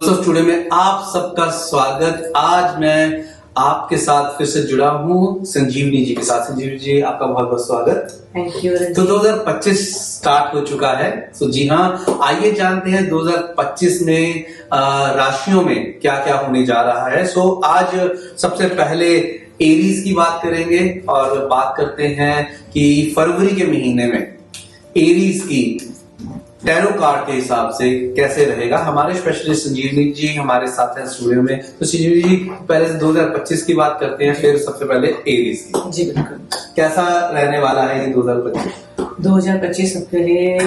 Studio में आप सबका स्वागत। आज मैं आपके साथ फिर से जुड़ा हूँ संजीवनी जी के साथ। संजीवनी जी, आपका बहुत बहुत स्वागत। Thank you. तो 2025 स्टार्ट हो चुका है। तो जी हाँ, आइए जानते हैं 2025 में राशियों में क्या क्या होने जा रहा है। सो आज सबसे पहले एरीज की बात करेंगे और बात करते हैं कि फरवरी के महीने में एरीज की टैरो कार्ड के हिसाब से कैसे रहेगा। हमारे स्पेशलिस्ट संजीवनी जी हमारे साथ हैं स्टूडियो में। तो संजीवनी जी, पहले 2025 की बात करते हैं, फिर सबसे पहले एरीज की। जी बिल्कुल। कैसा रहने वाला है ये 2025? 2025 सबके लिए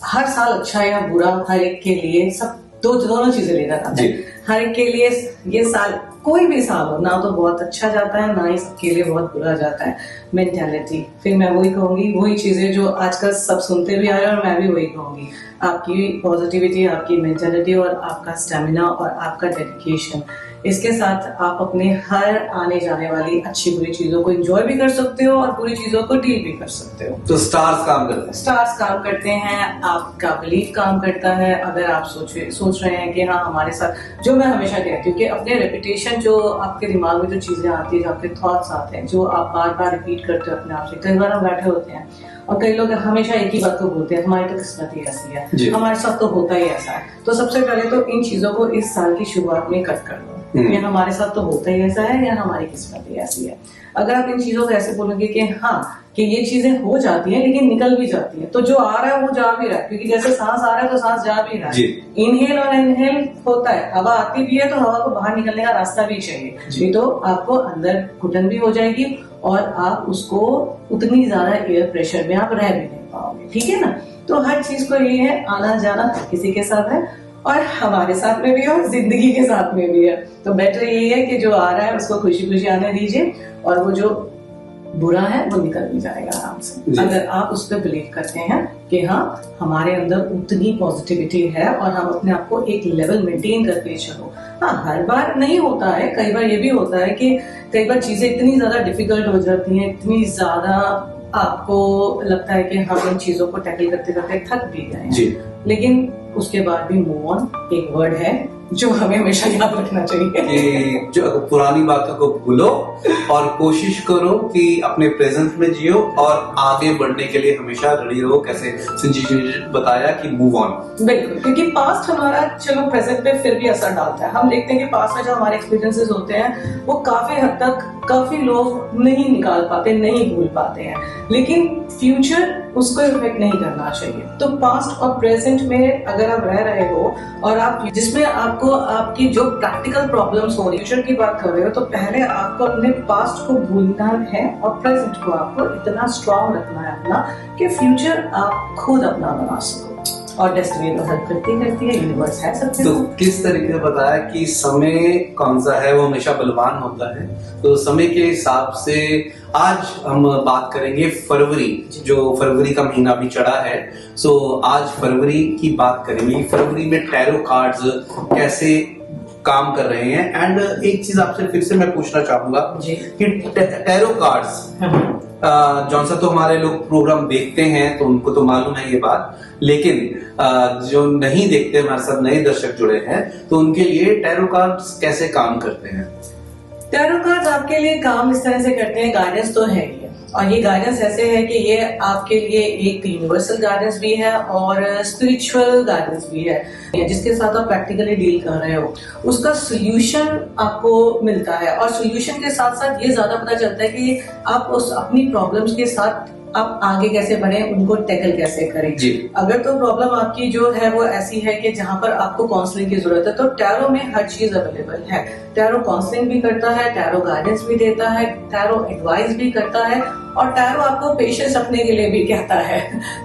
हर साल अच्छा या बुरा हर एक के लिए सब दोनों चीजें लेकर आता है। हर एक के लिए ये साल कोई भी साल हो ना तो बहुत अच्छा जाता है, ना ही सबके लिए बहुत बुरा जाता है। मेंटालिटी, फिर मैं वही कहूंगी, वही चीजें जो आजकल सब सुनते भी आ रहे हैं और मैं भी वही कहूंगी, आपकी पॉजिटिविटी, आपकी मेंटालिटी और आपका स्टेमिना और आपका डेडिकेशन, इसके साथ आप अपने हर आने जाने वाली अच्छी बुरी चीजों को एंजॉय भी कर सकते हो और बुरी चीजों को डील भी कर सकते हो। तो स्टार्स काम करते हैं। स्टार्स काम करते हैं, आपका बिलीफ काम करता है। अगर आप सोच रहे हैं कि हाँ हमारे साथ, जो मैं हमेशा कहती हूँ कि अपने रेपुटेशन, जो आपके दिमाग में जो चीजें आती है, जो आपके थॉट्स आते हैं, जो आप बार बार रिपीट करते हो अपने आप से। कई बार हम बैठे होते हैं और कई लोग हमेशा एक ही बात को बोलते हैं, हमारी तो किस्मत ही ऐसी है, हमारे साथ तो होता ही ऐसा है। तो सबसे पहले तो इन चीजों को इस साल की शुरुआत में कट कर दो। ये हमारे साथ तो होता ही ऐसा है या हमारी किस्मत ही ऐसी है। अगर आप इन चीजों को ऐसे बोलोगे कि हाँ कि ये चीजें हो जाती हैं लेकिन निकल भी जाती हैं, तो जो आ रहा है वो जा भी रहा है, क्योंकि जैसे सांस आ रहा है तो सांस जा भी रहा है। इनहेल और इनहेल होता है, हवा आती भी है तो हवा को बाहर निकलने का रास्ता भी चाहिए। नहीं तो आपको अंदर घुटन भी हो जाएगी और आप उसको उतनी ज्यादा एयर प्रेशर में आप रह भी नहीं पाओगे। ठीक है ना। तो हर चीज को ये है, आना जाना किसी के साथ है और हमारे साथ में भी है और जिंदगी के साथ में भी है। तो बेटर यही है कि जो आ रहा है उसको खुशी खुशी आने दीजिए और वो जो बुरा है वो निकल भी जाएगा आराम से, अगर आप उस पर बिलीव करते हैं कि हाँ हमारे अंदर उतनी पॉजिटिविटी है और हम अपने आप को एक लेवल मेंटेन करके चलो। हाँ, हर बार नहीं होता है, कई बार ये भी होता है कि कई बार चीजें इतनी ज्यादा डिफिकल्ट हो जाती हैं, इतनी ज्यादा आपको लगता है कि हम इन चीजों को टैकल करते करते थक भी गए हैं, लेकिन उसके बाद भी मूव ऑन एक वर्ड है जो हमें हमेशा याद रखना चाहिए कि जो पुरानी बातों को भूलो और कोशिश करो कि अपने प्रेजेंट में जियो और आगे बढ़ने के लिए हमेशा रेडी रहो। कैसे संजीव जी ने बताया कि मूव ऑन। बिल्कुल, क्योंकि पास्ट हमारा चलो प्रेजेंट पे फिर भी असर डालता है। हम देखते हैं कि पास्ट में जो हमारे एक्सपीरियंसेस होते हैं वो काफी हद तक काफी लोग नहीं निकाल पाते, नहीं भूल पाते हैं, लेकिन फ्यूचर उसको इफेक्ट नहीं करना चाहिए। तो पास्ट और प्रेजेंट में अगर आप रह रहे हो और आप जिसमें आपको आपकी जो प्रैक्टिकल प्रॉब्लम्स हो रही है, फ्यूचर की बात कर रहे हो, तो पहले आपको अपने पास्ट को भूलना है और प्रेजेंट को आपको इतना स्ट्रांग रखना है अपना कि फ्यूचर आप खुद अपना बना सको। और डेस्टिनी तो हेल्प करती है, यूनिवर्स है सबसे। तो किस तरीके से बताया कि समय कौन सा है वो हमेशा बलवान होता है। तो समय के हिसाब से आज हम बात करेंगे फरवरी, जो फरवरी का महीना भी चढ़ा है। सो आज फरवरी की बात करेंगे, फरवरी में टैरो कार्ड्स कैसे काम कर रहे हैं। एंड एक चीज आपसे फिर से मैं पूछना चाहूंगा कि टैरो कार्ड्स जौन सा तो हमारे लोग प्रोग्राम देखते हैं तो उनको तो मालूम है ये बात, लेकिन जो नहीं देखते, हमारे साथ नए दर्शक जुड़े हैं, तो उनके लिए टैरो कार्ड्स कैसे काम करते हैं? टैरो कार्ड्स आपके लिए काम इस तरह से करते हैं, गाइडेंस तो है ही है, और ये गाइडेंस ऐसे है कि ये आपके लिए एक यूनिवर्सल गाइडेंस भी है और स्पिरिचुअल गाइडेंस भी है, जिसके साथ आप प्रैक्टिकली डील कर रहे हो। उसका सोल्यूशन आपको मिलता है और सोल्यूशन के साथ साथ ये ज्यादा पता चलता है कि आप उस अपनी प्रॉब्लम्स के साथ आप आगे कैसे बढ़े, उनको टैकल कैसे करें। अगर तो प्रॉब्लम आपकी जो है वो ऐसी है कि जहां पर आपको काउंसलिंग की जरूरत है, तो टैरो में हर चीज अवेलेबल है। टैरो काउंसलिंग भी करता है, टैरो गाइडेंस भी देता है, टैरो एडवाइस भी करता है और टैरो आपको पेशेंस रखने के लिए भी कहता है।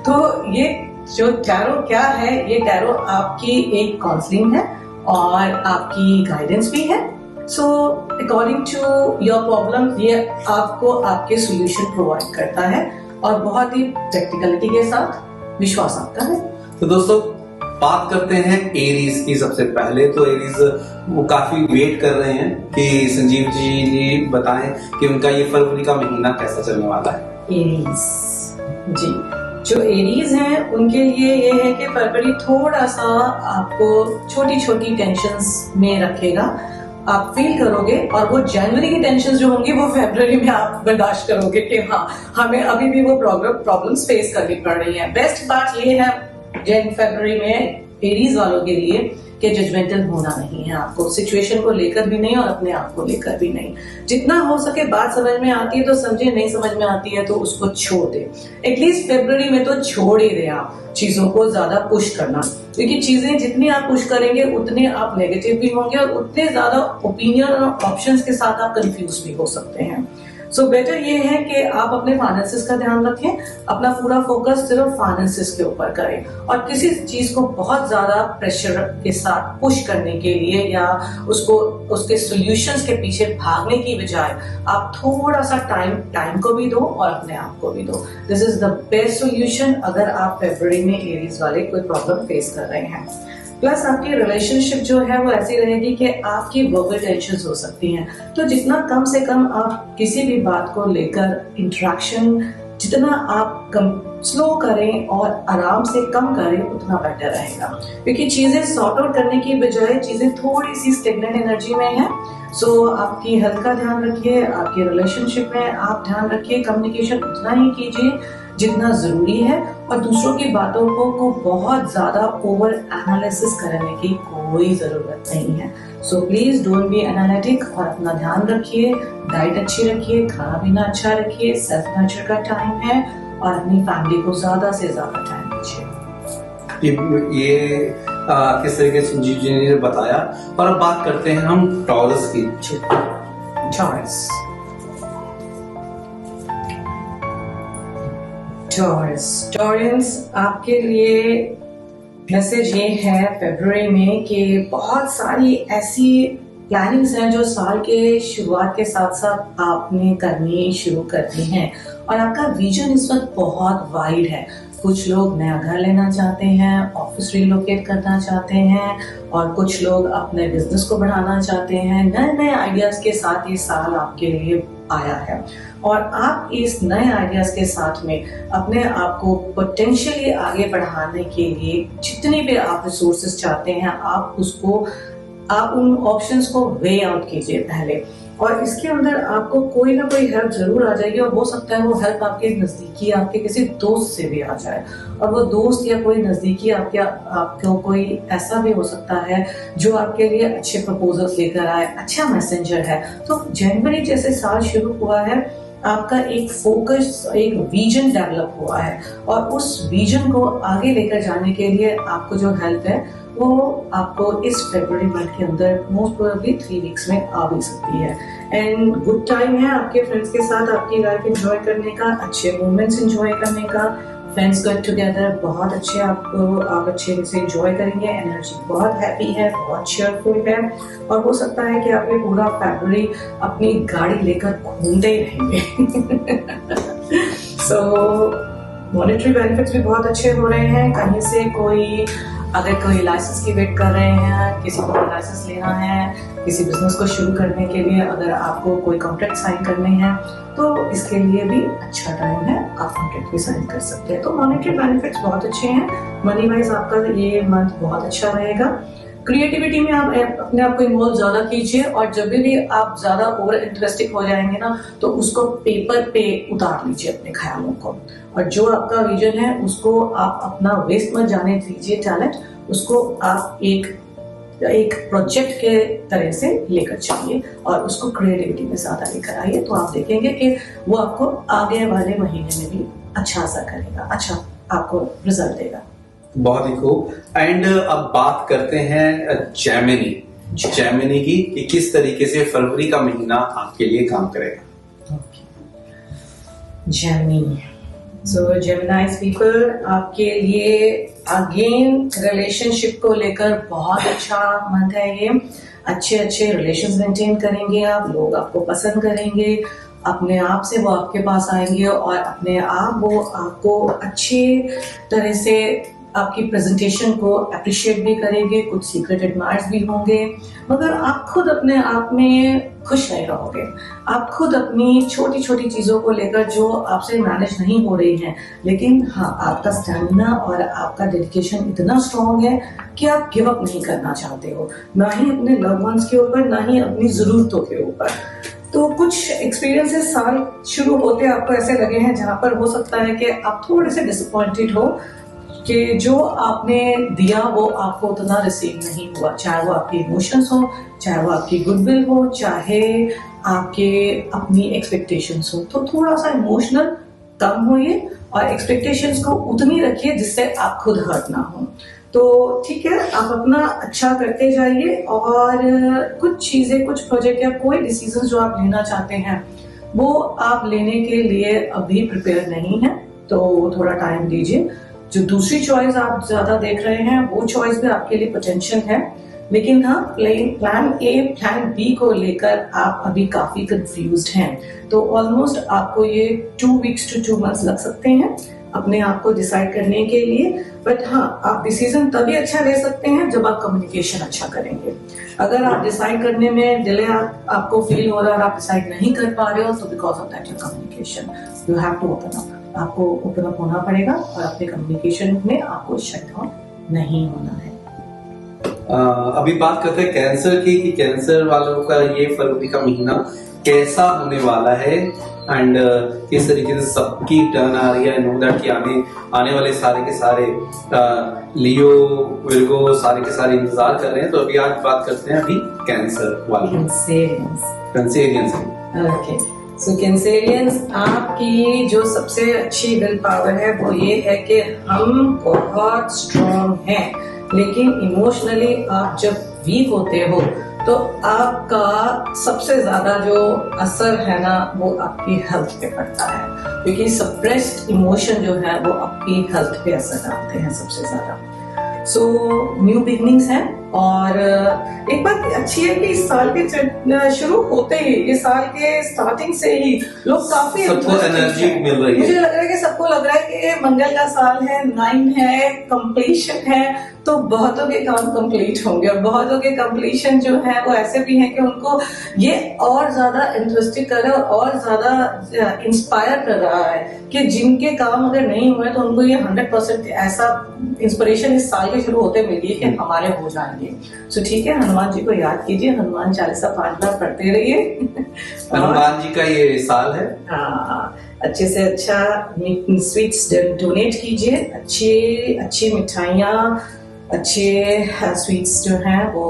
तो ये जो टैरो क्या है, ये टैरो आपकी एक काउंसलिंग है और आपकी गाइडेंस भी है। So according to your problem ये आपको आपके सोल्यूशन प्रोवाइड करता है और बहुत ही प्रैक्टिकलिटी के साथ विश्वास आता है। तो दोस्तों बात करते हैं एरीज की। सबसे पहले तो एरीज वो काफी वेट कर रहे हैं कि संजीव जी बताएं कि उनका ये फरवरी का महीना कैसा चलने वाला है। एरीज जी, जो एरीज हैं उनके लिए ये है कि फरवरी थोड़ा सा आपको छोटी छोटी टेंशन्स में रखेगा, आप फील करोगे, और वो जनवरी की टेंशन जो होंगी वो फरवरी में आप बर्दाश्त करोगे कि हाँ हमें अभी भी वो प्रॉब्लम्स फेस करनी पड़ रही है। बेस्ट बात ये है फरवरी में एरीज वालों के लिए कि जजमेंटल होना नहीं है, आपको सिचुएशन को लेकर भी नहीं और अपने आप को लेकर भी नहीं। जितना हो सके बात समझ में आती है तो समझे, नहीं समझ में आती है तो उसको छोड़ दे। एटलीस्ट फरवरी में तो छोड़ ही दे आप चीजों को ज्यादा पुश करना, क्योंकि चीजें जितनी आप पुश करेंगे उतने आप नेगेटिव भी होंगे और उतने ज्यादा ओपिनियन और ऑप्शंस के साथ आप कंफ्यूज भी हो सकते हैं। सो बेटर ये है कि आप अपने फाइनेंसेस का ध्यान रखें, अपना पूरा फोकस सिर्फ फाइनेंसेस के ऊपर करें, और किसी चीज को बहुत ज्यादा प्रेशर के साथ पुश करने के लिए या उसको उसके सॉल्यूशंस के पीछे भागने की बजाय आप थोड़ा सा टाइम को भी दो और अपने आप को भी दो। This is the best solution अगर आप फरवरी में एरीज वाले कोई प्रॉब्लम फेस कर रहे हैं। प्लस आपकी रिलेशनशिप जो है वो ऐसी रहेगी कि आपकी वर्बल टेंशन हो सकती हैं, तो जितना कम से कम आप किसी भी बात को लेकर इंटरेक्शन जितना आप स्लो करें और आराम से कम करें उतना बेटर रहेगा, क्योंकि चीजें सॉर्ट आउट करने की बजाय चीजें थोड़ी सी स्टेगनेंट एनर्जी में है। सो आपकी हेल्थ का ध्यान रखिए, आपके रिलेशनशिप में आप ध्यान रखिए, कम्युनिकेशन उतना ही कीजिए जितना जरूरी है, और दूसरों की बातों को बहुत ज्यादा ओवर एनालिसिस करने की कोई जरूरत नहीं है। So please don't be analytic और अपना ध्यान रखिए, डाइट अच्छी रखिए, खाना पीना अच्छा रखिए, सेल्फ नर्चर का टाइम है, और अपनी फैमिली को ज्यादा से ज्यादा टाइम दीजिए। ये किस तरीके से संजीव जी ने बताया। और अब बात करते हैं हम टॉरस की। टॉरस आपके लिए मैसेज ये है फरवरी में कि बहुत सारी ऐसी प्लानिंग्स हैं जो साल के शुरुआत के साथ साथ आपने करनी शुरू करनी है, और आपका विजन इस वक्त बहुत वाइड है। कुछ लोग नया घर लेना चाहते हैं, ऑफिस रिलोकेट करना चाहते हैं, और कुछ लोग अपने बिजनेस को बढ़ाना चाहते हैं। नए नए आइडियाज के साथ ये साल आपके लिए आया है, और आप इस नए आइडियाज के साथ में अपने आप को पोटेंशियली आगे बढ़ाने के लिए जितनी भी आप रिसोर्सेज चाहते हैं आप उन ऑप्शंस को वे आउट कीजिए पहले, और इसके अंदर आपको कोई ना कोई हेल्प जरूर आ जाएगी, और हो सकता है वो हेल्प आपके नजदीकी आपके किसी दोस्त से भी आ जाए, और वो दोस्त या कोई नजदीकी आपको कोई ऐसा भी हो सकता है जो आपके लिए अच्छे प्रपोजल्स लेकर आए, अच्छा मैसेंजर है। तो जनवरी जैसे साल शुरू हुआ है, आपका एक फोकस, एक विजन डेवलप हुआ है, और उस विजन को आगे लेकर जाने के लिए आपको जो हेल्प है वो आपको इस फरवरी मंथ के अंदर मोस्ट प्रोबेबली 3 वीक्स में आ भी सकती है। एंड गुड टाइम है आपके फ्रेंड्स के साथ आपकी लाइफ एंजॉय करने का, अच्छे मोमेंट्स एंजॉय करने का। फ्रेंड्स गेट टुगेदर बहुत अच्छे आप अच्छे से एंजॉय करेंगे, एनर्जी बहुत हैप्पी है, बहुत cheerful है, और हो सकता है कि आप ये पूरा फरवरी अपनी गाड़ी लेकर घूमते ही रहेंगे। सो मॉनेटरी बेनिफिट्स भी बहुत अच्छे हो रहे हैं। कहीं से अगर कोई लाइसेंस की वेट कर रहे हैं, किसी को लाइसेंस लेना है, किसी बिजनेस को शुरू करने के लिए अगर आपको कोई कॉन्ट्रैक्ट साइन करने हैं तो इसके लिए भी अच्छा टाइम है, आप कॉन्ट्रैक्ट भी साइन कर सकते हैं। तो मॉनेटरी बेनिफिट्स बहुत अच्छे हैं, मनी वाइज आपका ये मंथ बहुत अच्छा रहेगा। क्रिएटिविटी में आप अपने आप को इन्वॉल्व ज्यादा कीजिए, और जब भी आप ज्यादा ओवर इंटरेस्टिंग हो जाएंगे ना तो उसको पेपर पे उतार लीजिए अपने ख्यालों को, और जो आपका विजन है उसको आप अपना वेस्ट मत जाने दीजिए टैलेंट, उसको आप एक प्रोजेक्ट के तरह से लेकर चलिए और उसको क्रिएटिविटी में ज्यादा लेकर आइए, तो आप देखेंगे कि वो आपको आगे वाले महीने में भी अच्छा असर करेगा, अच्छा आपको रिजल्ट देगा। बहुत ही खूब। एंड अब बात करते हैं जेमिनी की कि किस तरीके से फरवरी का महीना आपके लिए काम करेगा। जेमिनी, सो जेमिनाइज पीपल आपके लिए अगेन रिलेशनशिप को लेकर बहुत अच्छा मंथ है ये। अच्छे रिलेशंस मेंटेन करेंगे आप, लोग आपको पसंद करेंगे, अपने आप से वो आपके पास आएंगे और अपने आप वो आपको अच्छे तरह से आपकी प्रेजेंटेशन को अप्रिशिएट भी करेंगे, कुछ सीक्रेट एडमायर्स भी होंगे, मगर आप खुद अपने आप में खुश नहीं रहोगे। आप खुद अपनी छोटी छोटी चीज़ों को लेकर जो आपसे मैनेज नहीं हो रही हैं, लेकिन हाँ, आपका स्टैमिना और आपका डेडिकेशन इतना स्ट्रांग है कि आप गिव अप नहीं करना चाहते हो, ना ही अपने लव वंस के ऊपर, ना ही अपनी ज़रूरतों के ऊपर। तो कुछ एक्सपीरियंसेस साल शुरू होते आपको ऐसे लगे हैं जहाँ पर हो सकता है कि आप थोड़े से डिसअपॉइंटेड हो कि जो आपने दिया वो आपको उतना रिसीव नहीं हुआ, चाहे वो आपके इमोशंस हो, चाहे वो आपकी गुडविल हो, चाहे आपके अपनी एक्सपेक्टेशंस हो। तो थोड़ा सा इमोशनल कम होइए और एक्सपेक्टेशंस को उतनी रखिए जिससे आप खुद हर्ट ना हो। तो ठीक है, आप अपना अच्छा करते जाइए और कुछ चीज़ें, कुछ प्रोजेक्ट या कोई डिसीजन जो आप लेना चाहते हैं वो आप लेने के लिए अभी प्रिपेयर नहीं है, तो थोड़ा टाइम दीजिए। जो दूसरी चॉइस आप ज्यादा देख रहे हैं वो चॉइस भी आपके लिए पोटेंशियल है, लेकिन हाँ, प्लान ए प्लान बी को लेकर आप अभी काफी कंफ्यूज्ड हैं। तो ऑलमोस्ट आपको ये 2 weeks to 2 months लग सकते हैं अपने आप को डिसाइड करने के लिए। बट हाँ, आप डिसीजन तभी अच्छा ले सकते हैं जब आप कम्युनिकेशन अच्छा करेंगे। अगर आप डिसाइड करने में डिले आपको फील हो रहा है और आप डिसाइड नहीं कर पा रहे हो, तो because of that your communication, you have to open up. आपको ओपन अप होना पड़ेगा और अपने कम्युनिकेशन में आपको शट डाउन नहीं होना है। अभी बात करते हैं कैंसर की, कि कैंसर वालों का ये फरवरी का महीना कैसा होने वाला है एंड किस तरीके से सबकी टर्न आ रही है। नो दैट कि आने वाले सारे के सारे लियो विर्गो सारे के सारे इंतजार कर रहे हैं। तो अभी आज बात करते हैं अभी कैंसर वाले, कैंसेरियंस। ओके, सो कैंसेरियंस, आपकी जो सबसे अच्छी विल पावर है वो ये है कि हम बहुत स्ट्रॉन्ग हैं, लेकिन इमोशनली आप जब वीक होते हो तो आपका सबसे ज्यादा जो असर है ना वो आपकी हेल्थ पे पड़ता है, क्योंकि सप्रेस्ड इमोशन जो है वो आपकी हेल्थ पे असर डालते हैं सबसे ज्यादा। सो न्यू बिगनिंग्स हैं और एक बात अच्छी है कि इस साल के शुरू होते ही, इस साल के स्टार्टिंग से ही लोग काफी सबको एनर्जी मिल रही है। मुझे लग रहा है कि सबको लग रहा है कि ये मंगल का साल है, 9 है, कंप्लीशन है, तो बहुतों के काम कंप्लीट होंगे और बहुतों के कंप्लीशन जो है वो ऐसे भी हैं कि उनको ये और ज्यादा इंटरेस्टिंग कर रहा है और ज्यादा इंस्पायर कर रहा है कि जिनके काम अगर नहीं हुए तो उनको ये 100% ऐसा इंस्पिरेशन इस साल के शुरू होते मिली है कि हमारे हो जाएंगे। सो ठीक है, हनुमान जी को याद कीजिए, हनुमान चालीसा 5 बार पढ़ते रहिए। हनुमान जी का ये साल है। हाँ, अच्छे से अच्छा स्वीट्स डोनेट कीजिए, अच्छी मिठाइयाँ, अच्छे स्वीट्स जो हैं वो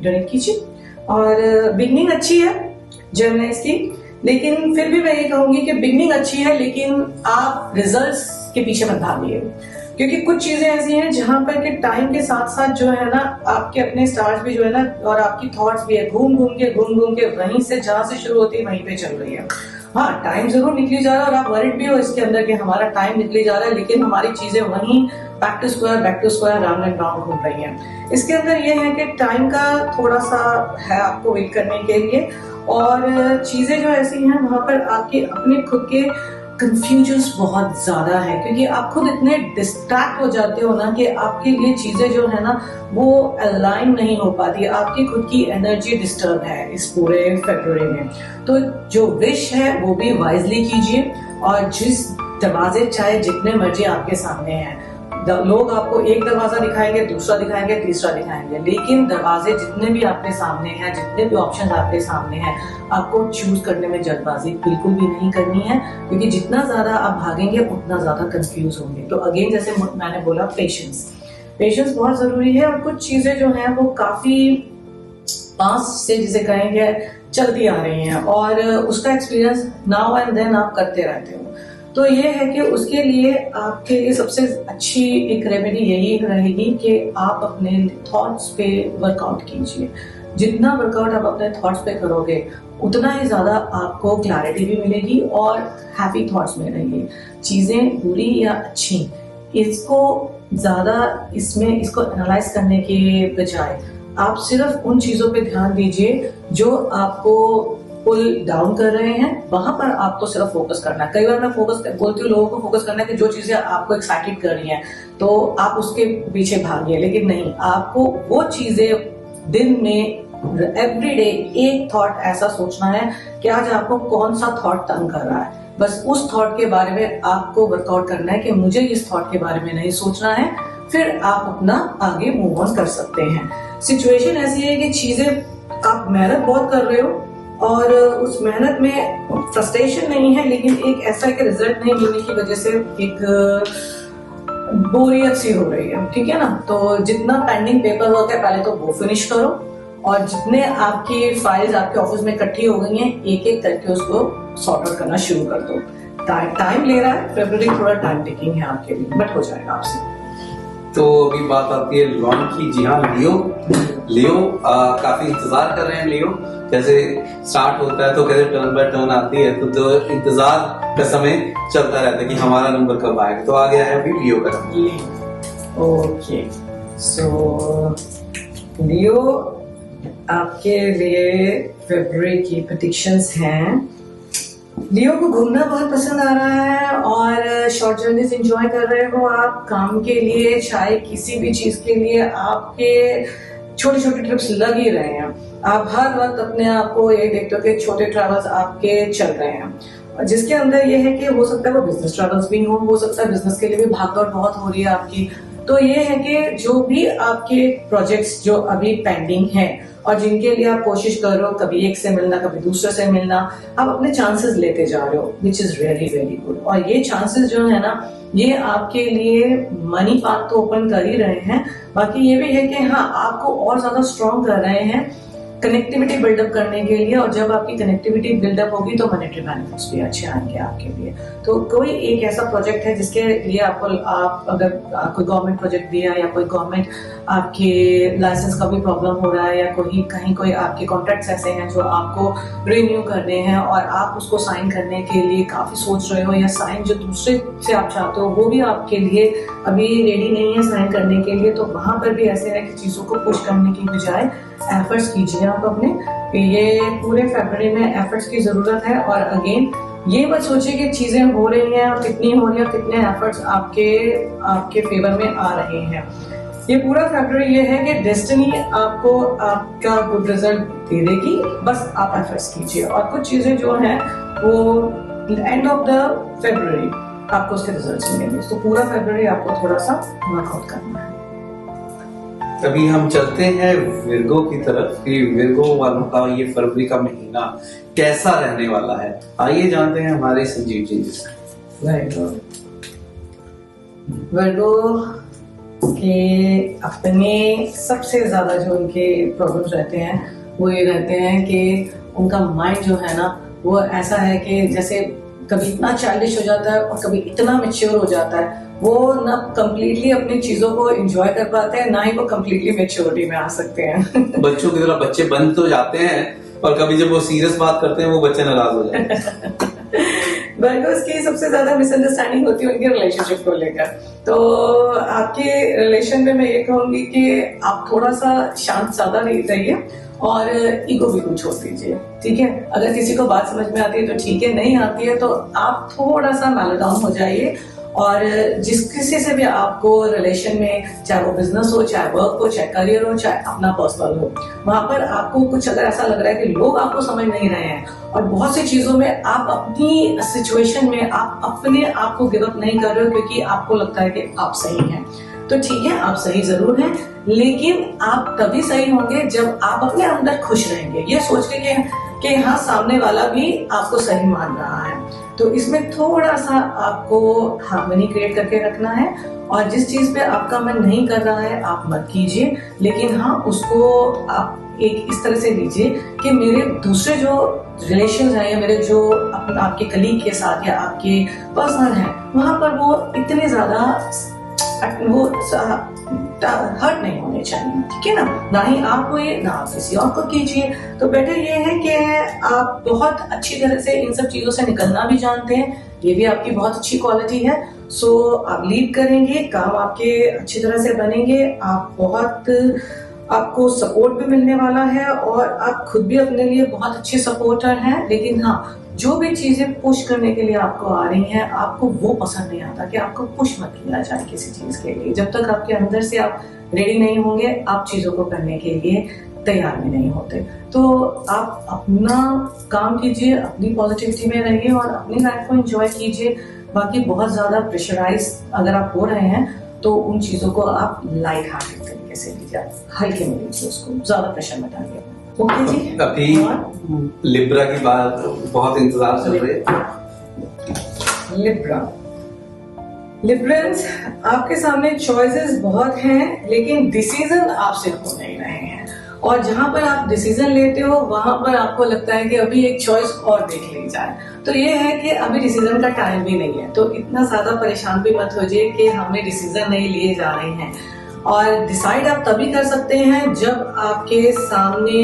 डोनेट कीजिए। और बिगनिंग अच्छी है जर्नलिस्ट की, लेकिन फिर भी मैं ये कहूंगी कि बिगनिंग अच्छी है लेकिन आप रिजल्ट्स के पीछे मत भागिए, क्योंकि कुछ चीजें ऐसी हैं जहां पर कि टाइम के साथ साथ जो है ना आपके अपने स्टार्स भी जो है ना और आपकी थॉट्स भी है घूम घूम के वहीं से जहां से शुरू होती है वहीं पे चल रही है। हाँ, टाइम जरूर निकली जा रहा है और आप वरिड भी हो इसके अंदर कि हमारा टाइम निकली जा रहा है, लेकिन हमारी चीजें वहीं back to square round and round घूम रही हैं। इसके अंदर ये है कि टाइम का थोड़ा सा है आपको वेट करने के लिए, और चीजें जो ऐसी हैं वहां पर आपके अपने खुद के कंफ्यूजन्स बहुत ज्यादा है, क्योंकि आप खुद इतने डिस्ट्रैक्ट हो जाते हो ना कि आपके लिए चीजें जो है ना वो अलाइन नहीं हो पाती, आपकी खुद की एनर्जी डिस्टर्ब है इस पूरे फरवरी में। तो जो विश है वो भी वाइजली कीजिए, और जिस दरवाजे चाहे जितने मर्जी आपके सामने हैं, लोग आपको एक दरवाजा दिखाएंगे, दूसरा दिखाएंगे, तीसरा दिखाएंगे, लेकिन दरवाजे जितने भी आपके सामने हैं, जितने भी ऑप्शंस आपके सामने हैं, आपको चूज करने में जल्दबाजी बिल्कुल भी नहीं करनी है, क्योंकि जितना ज्यादा आप भागेंगे उतना ज्यादा कंफ्यूज होंगे। तो अगेन जैसे मैंने बोला, पेशेंस बहुत जरूरी है, और कुछ चीजें जो हैं वो काफी पास से जिसे कहेंगे चलती आ रही हैं, और उसका एक्सपीरियंस नाउ एंड देन आप करते रहते हो। तो ये है कि उसके लिए आपके लिए सबसे अच्छी एक रेमेडी यही रहेगी कि आप अपने थॉट्स पे वर्कआउट कीजिए। जितना वर्कआउट आप अपने थॉट्स पे करोगे उतना ही ज्यादा आपको क्लैरिटी भी मिलेगी और हैप्पी थॉट्स में रहेंगे। चीजें बुरी या अच्छी, इसको एनालाइज करने के बजाय आप सिर्फ उन चीजों पे ध्यान दीजिए जो आपको पुल डाउन कर रहे हैं, वहां पर आपको सिर्फ फोकस करना है। कई बार मैं बोलती हूँ लोगों को फोकस करना है कि जो चीजें आपको एक्साइटेड कर रही हैं तो आप उसके पीछे भागिए, लेकिन नहीं, आपको वो चीजें दिन में एवरीडे एक थॉट ऐसा सोचना है कि आज आपको कौन सा थॉट तंग कर रहा है, बस उस थॉट के बारे में आपको वर्कआउट करना है कि मुझे इस थॉट के बारे में नहीं सोचना है, फिर आप अपना आगे मूव ऑन कर सकते हैं। सिचुएशन ऐसी है कि चीजें आप मेहनत बहुत कर रहे हो और उस मेहनत में फ्रस्ट्रेशन नहीं है, लेकिन एक ऐसा कि रिजल्ट नहीं मिलने की वजह से एक बोरियत सी हो रही है, ठीक है ना। तो जितना पेंडिंग पेपर वर्क है पहले तो वो फिनिश करो, और जितने आपकी फाइल्स आपके ऑफिस में इकट्ठी हो गई हैं एक एक करके उसको सॉर्ट आउट करना शुरू कर दो। टाइम ले रहा है, फरवरी थोड़ा टाइम टेकिंग है आपके लिए, बट हो जाएगा आपसे। तो अभी बात आती है लॉन्च की। जी हाँ, लियो काफी इंतजार कर रहे हैं। लियो जैसे स्टार्ट होता है तो कैसे टर्न बाय टर्न आती है, तो इंतजार का समय चलता रहता है कि हमारा नंबर कब आएगा। तो आ गया है अभी लियो का नंबर। ओके, सो लियो आपके लिए फरवरी की प्रेडिक्शंस हैं। लियो को घूमना बहुत पसंद आ रहा है और शॉर्ट जर्नीज एंजॉय कर रहे हो आप। काम के लिए चाहे किसी भी चीज के लिए आपके छोटे छोटे ट्रिप्स लग ही रहे हैं। आप हर वक्त अपने आप को ये देखते हो कि छोटे ट्रैवल्स आपके चल रहे हैं, जिसके अंदर ये है कि हो सकता है वो बिजनेस ट्रैवल्स भी हो सकता है बिजनेस के लिए भी भागदौड़ बहुत हो रही है आपकी। तो ये है कि जो भी आपके प्रोजेक्ट्स जो अभी पेंडिंग हैं और जिनके लिए आप कोशिश कर रहे हो, कभी एक से मिलना कभी दूसरे से मिलना, आप अपने चांसेस लेते जा रहे हो, which is really very good. और ये चांसेस जो है ना, ये आपके लिए मनी पाथ तो ओपन कर ही रहे हैं, बाकी ये भी है कि हाँ आपको और ज्यादा स्ट्रॉन्ग कर रहे हैं कनेक्टिविटी बिल्डअप करने के लिए। और जब आपकी कनेक्टिविटी बिल्डअप होगी तो मॉनेटरी बेनिफिट्स भी अच्छे आएंगे आपके लिए। तो कोई एक ऐसा प्रोजेक्ट है जिसके लिए आपको, आप अगर कोई गवर्नमेंट प्रोजेक्ट दिया या कोई गवर्नमेंट आपके लाइसेंस का भी प्रॉब्लम हो रहा है या कहीं कोई आपके कॉन्ट्रैक्ट्स ऐसे हैं जो आपको रिन्यू करने हैं और आप उसको साइन करने के लिए काफी सोच रहे हो, या साइन जो दूसरे से आप चाहते हो वो भी आपके लिए अभी रेडी नहीं है साइन करने के लिए, तो वहां पर भी ऐसे है कि चीजों को पुश करने की बजाय एफर्ट्स कीजिए आप अपने। ये पूरे फरवरी में एफर्ट्स की जरूरत है। और अगेन ये मत सोचिए कि चीजें हो रही हैं और कितनी हो रही है, कितने एफर्ट्स आपके फेवर में आ रहे हैं। ये पूरा फरवरी ये है कि डेस्टिनी आपको आपका गुड रिजल्ट दे देगी, बस आप एफर्ट्स कीजिए। और कुछ चीजें जो हैं वो एंड ऑफ द फरवरी आपको उसके रिजल्ट्स मिलेंगे। तो पूरा फरवरी आपको थोड़ा सा वर्कआउट करना है। अभी हम चलते हैं विर्गो की तरफ कि विर्गो वालों का ये फरवरी का महीना कैसा रहने वाला है। आइए जानते हैं हमारे संजीव जी से। विर्गो के अपने सबसे ज्यादा जो उनके प्रॉब्लम्स रहते हैं वो ये रहते हैं कि उनका माइंड जो है ना वो ऐसा है कि जैसे कभी इतना चाइल्डिश हो जाता है और कभी इतना मैच्योर हो जाता है, वो ना कंप्लीटली अपनी चीजों को एंजॉय कर पाते हैं, ना ही वो कंप्लीटली मैच्योरिटी में आ सकते हैं। बच्चों की तरह बच्चे बन तो जाते हैं और कभी जब वो सीरियस बात करते हैं वो बच्चे नाराज हो जाते हैं। वर्गोस की सबसे ज्यादा मिसअंडरस्टैंडिंग होती है उनके रिलेशनशिप को लेकर। तो आपके रिलेशन में मैं ये कहूंगी कि आप थोड़ा सा शांत ज्यादा रहिए और ईगो भी कुछ छोड़ दीजिए, ठीक है। अगर किसी को बात समझ में आती है तो ठीक है, नहीं आती है तो आप थोड़ा सा मेलो डाउन हो जाइए। और जिस किसी से भी आपको रिलेशन में, चाहे वो बिजनेस हो, चाहे वर्क हो, चाहे करियर हो, चाहे अपना पर्सनल हो, वहां पर आपको कुछ अगर ऐसा लग रहा है कि लोग आपको समझ नहीं रहे हैं और बहुत सी चीजों में आप अपनी सिचुएशन में आप अपने आप को गिव अप नहीं कर रहे हो क्योंकि आपको लगता है कि आप सही हैं, तो ठीक है, आप सही जरूर हैं, लेकिन आप तभी सही होंगे जब आप अपने अंदर खुश रहेंगे, ये सोच के कि हाँ सामने वाला भी आपको सही मान रहा है। तो इसमें थोड़ा सा आपको हार्मनी क्रिएट करके रखना है और जिस चीज पे आपका मन नहीं कर रहा है आप मत कीजिए, लेकिन हाँ उसको आप एक इस तरह से लीजिए कि मेरे दूसरे जो रिलेशंस हैं या मेरे जो आपके कलीग के साथ या आपके पर्सनल हैं वहां पर वो इतने ज्यादा वो हर्ट नहीं होने चाहिए, ठीक है ना। ना ही आप हुए ना आप किसी और को कीजिए। तो बेटर ये है कि आप बहुत अच्छी तरह से इन सब चीजों से निकलना भी जानते हैं, ये भी आपकी बहुत अच्छी क्वालिटी है। सो आप लीड करेंगे, काम आपके अच्छी तरह से बनेंगे, आप बहुत आपको सपोर्ट भी मिलने वाला है और आप खुद भी अपने लिए बहुत अच्छे सपोर्टर हैं। लेकिन हाँ, जो भी चीजें पुश करने के लिए आपको आ रही हैं, आपको वो पसंद नहीं आता कि आपको पुश मत किया जाए किसी चीज के लिए। जब तक आपके अंदर से आप रेडी नहीं होंगे, आप चीजों को करने के लिए तैयार भी नहीं होते। तो आप अपना काम कीजिए, अपनी पॉजिटिविटी में रहिए और अपनी लाइफ को एंजॉय कीजिए। बाकी बहुत ज्यादा प्रेशराइज अगर आप हो रहे हैं तो उन चीजों को आप लाइट हार्टेड तरीके से लीजिए, हल्के में लीजिए, उसको ज्यादा प्रेशर मत डालिए। ओके जी। अभी लिब्रा की बात बहुत इंतजार चल रही है। लिब्रल्स, आपके सामने चॉइसेस बहुत हैं, लेकिन डिसीजन आपसे हो नहीं रहे हैं। और जहां पर आप डिसीजन लेते हो वहां पर आपको लगता है कि अभी एक चॉइस और देख ली जाए। तो ये है कि अभी डिसीजन का टाइम भी नहीं है, तो इतना ज्यादा परेशान भी मत हो जाइए कि हमें डिसीजन नहीं लिए जा रहे हैं। और डिसाइड आप तभी कर सकते हैं जब आपके सामने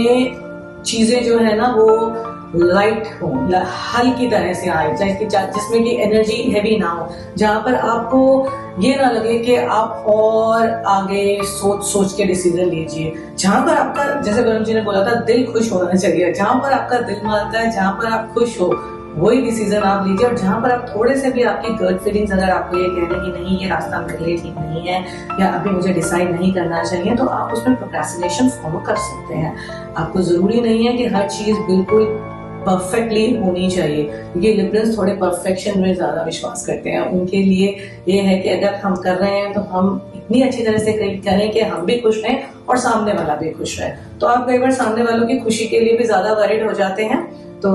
चीजें जो है ना वो लाइट हो, हल्की तरह से आए, जिसमें कि एनर्जी हैवी ना हो, जहां पर आपको ये ना लगे कि आप और आगे सोच के डिसीजन लीजिए। जहां पर आपका, जैसे वरुण जी ने बोला था, दिल खुश होना चाहिए। जहां पर आपका दिल मानता है, जहां पर आप खुश हो, वही डिसीजन आप लीजिए। और जहां पर आप थोड़े से भी आपकी गट फीलिंग्स अगर आपको ये कह रहे हैं कि नहीं ये रास्ता मेरे लिए ठीक नहीं है या अभी मुझे डिसाइड नहीं करना चाहिए, तो आप उसमें प्रोक्रेस्टिनेशन फॉलो कर सकते हैं। आपको जरूरी नहीं है कि हर चीज बिल्कुल परफेक्टली होनी चाहिए, क्योंकि लिबरल्स थोड़े परफेक्शन में ज्यादा विश्वास करते हैं। उनके लिए ये है कि अगर हम कर रहे हैं तो हम इतनी अच्छी तरह से करें कि हम भी खुश रहें और सामने वाला भी खुश रहे। तो आप कई बार सामने वालों की खुशी के लिए भी ज्यादा वरीड हो जाते हैं, तो